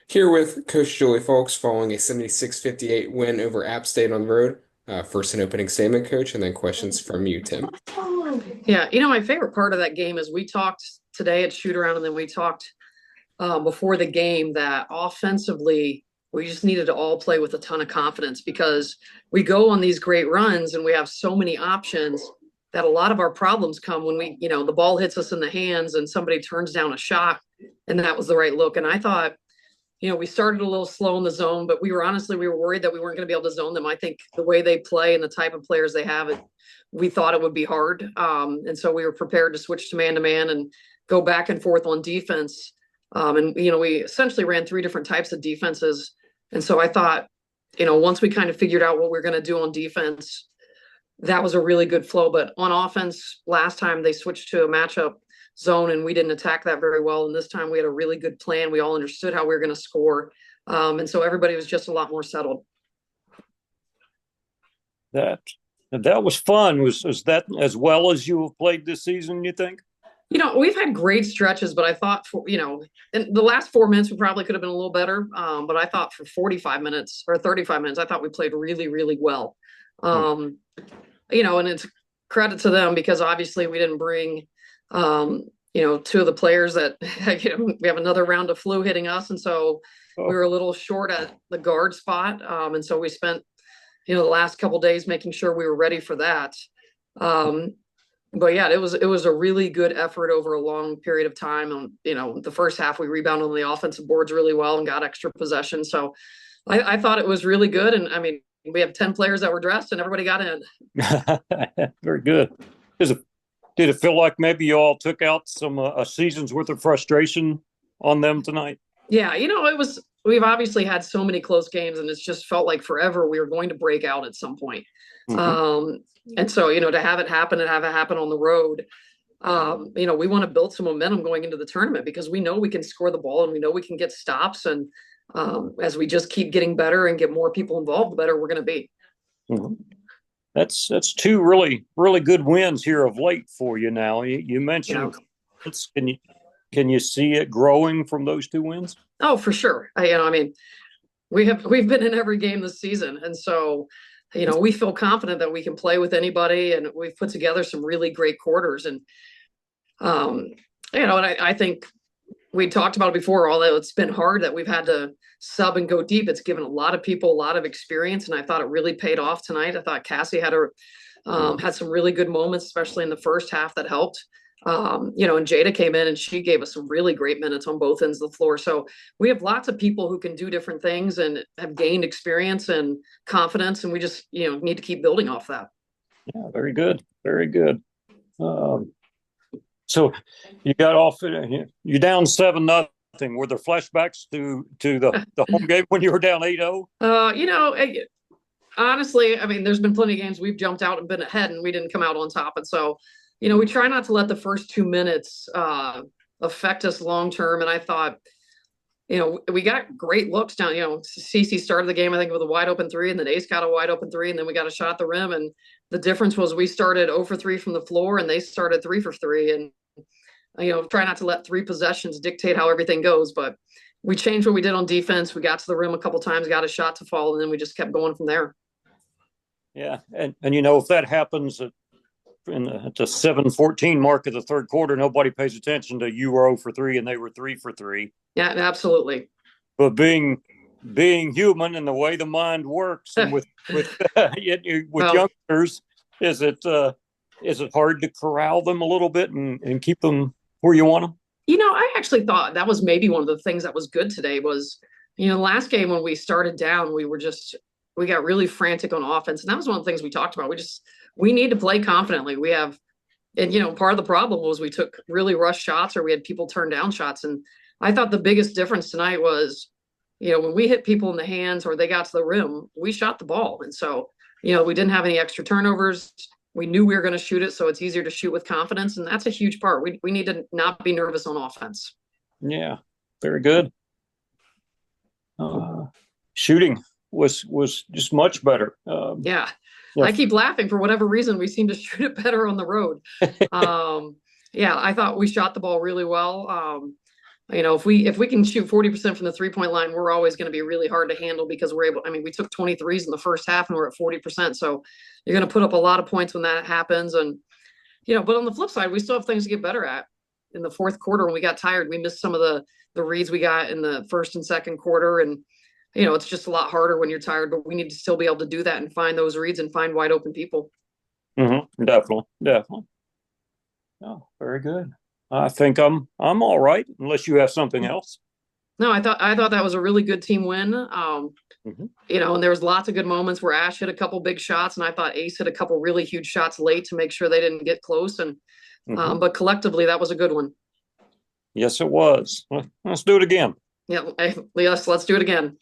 Here with Coach Juli Fulks following a 76-58 win over App State on the road. First, an opening statement, Coach, and then questions from you, Tim. Yeah, my favorite part of that game is we talked today at shoot around, and then we talked before the game that offensively we just needed to all play with a ton of confidence because we go on these great runs and we have so many options that a lot of our problems come when the ball hits us in the hands and somebody turns down a shot and that was the right look. And I thought, we started a little slow in the zone, but we were worried that we weren't going to be able to zone them. I think the way they play and the type of players they have, we thought it would be hard. And so we were prepared to switch to man and go back and forth on defense. We essentially ran three different types of defenses. And so I thought, once we kind of figured out what we we're going to do on defense, that was a really good flow. But on offense, last time they switched to a matchup zone and we didn't attack that very well. And this time we had a really good plan. We all understood how we were going to score. And so everybody was just a lot more settled. That was fun. Was that as well as you have played this season, you think? We've had great stretches, but I thought in the last 4 minutes, we probably could have been a little better. But I thought for 45 minutes or 35 minutes, I thought we played really, really well. And it's credit to them because obviously we didn't bring, two of the players that, we have another round of flu hitting us. And so we were a little short at the guard spot. And so we spent, the last couple of days making sure we were ready for that. But yeah, it was a really good effort over a long period of time. The first half we rebounded on the offensive boards really well and got extra possession. So I thought it was really good. And I mean, we have 10 players that were dressed and everybody got in. Very good. Did it feel like maybe you all took out some a season's worth of frustration on them tonight? Yeah, we've obviously had so many close games and it's just felt like forever we were going to break out at some point. Mm-hmm. And so, to have it happen and have it happen on the road, we want to build some momentum going into the tournament because we know we can score the ball and we know we can get stops. And as we just keep getting better and get more people involved, the better we're going to be. Mm-hmm. That's two really, really good wins here of late for you now. You mentioned, can you see it growing from those two wins? Oh, for sure. We've been in every game this season. And so, we feel confident that we can play with anybody and we've put together some really great quarters. And, I think we talked about it before, although it's been hard that we've had to sub and go deep. It's given a lot of people a lot of experience. And I thought it really paid off tonight. I thought Cassie had some really good moments, especially in the first half that helped. And Jada came in and she gave us some really great minutes on both ends of the floor. So we have lots of people who can do different things and have gained experience and confidence. And we just, need to keep building off that. Yeah, very good. Very good. So you got off, you're down 7-0. Were there flashbacks to the home game when you were down 8-0? Honestly, there's been plenty of games we've jumped out and been ahead and we didn't come out on top. And so, we try not to let the first 2 minutes affect us long term. And I thought, we got great looks down. Cece started the game, I think, with a wide open three, and then Ace got a wide open three, and then we got a shot at the rim. And the difference was we started 0 for 3 from the floor, and they started 3 for 3. And try not to let 3 possessions dictate how everything goes. But we changed what we did on defense. We got to the rim a couple times, got a shot to fall, and then we just kept going from there. Yeah, and if that happens at the 7:14 mark of the third quarter, nobody pays attention to you were 0 for 3 and they were 3 for 3. Yeah, absolutely. But being human and the way the mind works, and with youngsters, is it hard to corral them a little bit and keep them where you want them? I actually thought that was maybe one of the things that was good today was, last game when we started down, we got really frantic on offense. And that was one of the things we talked about. We need to play confidently. Part of the problem was we took really rushed shots or we had people turn down shots. And I thought the biggest difference tonight was, when we hit people in the hands or they got to the rim, we shot the ball. And so, we didn't have any extra turnovers. We knew we were going to shoot it. So it's easier to shoot with confidence. And that's a huge part. We need to not be nervous on offense. Yeah, very good. Shooting was just much better. Yeah. I keep laughing for whatever reason. We seem to shoot it better on the road. I thought we shot the ball really well. If we can shoot 40% from the 3-point line, we're always going to be really hard to handle because we're able. I mean, we took 23s in the first half and we're at 40%. So you're going to put up a lot of points when that happens. And but on the flip side, we still have things to get better at. In the fourth quarter, when we got tired, we missed some of the reads we got in the first and second quarter, and it's just a lot harder when you're tired. But we need to still be able to do that and find those reads and find wide open people. Definitely, definitely. Oh, very good. I think I'm all right, unless you have something else. No, I thought that was a really good team win. And there was lots of good moments where Ash hit a couple big shots, and I thought Ace hit a couple really huge shots late to make sure they didn't get close. And but collectively, that was a good one. Yes, it was. Let's do it again. Yeah, yes, let's do it again.